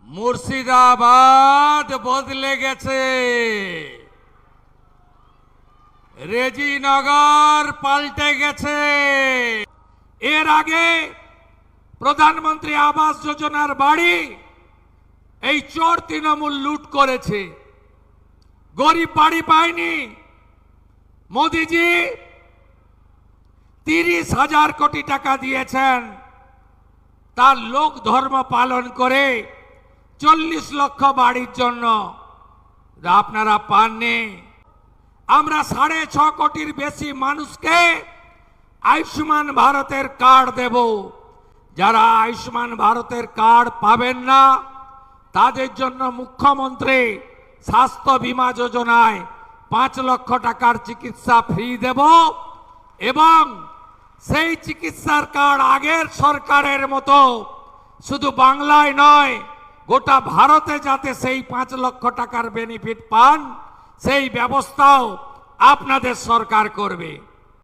মুর্শিদাবাদ বদলে গেছে, রেজিনগর পাল্টে গেছে। এর আগে প্রধানমন্ত্রী আবাস যোজনার বাড়ি এই চোর তৃণমূল লুট করেছে, গরিব বাড়ি পায়নি। মোদিজি 30,000 কোটি টাকা দিয়েছেন, তার লোক ধর্ম পালন করে 40 লক্ষ বাড়ির জন্য, আপনারা পাননি। আমরা 6.5 কোটির বেশি মানুষকে আয়ুষ্মান ভারতের কার্ড দেব। যারা আয়ুষ্মান ভারতের কার্ড পাবেন না তাদের জন্য মুখ্যমন্ত্রী স্বাস্থ্য বীমা যোজনায় 5 লক্ষ টাকার চিকিৎসা ফ্রি দেব এবং সেই চিকিৎসার কার্ড আগের সরকারের মতো শুধু বাংলায় নয় গোটা ভারতে যাতে সেই 5 লক্ষ টাকার বেনিফিট পান সেই ব্যবস্থাও আপনাদের সরকার করবে।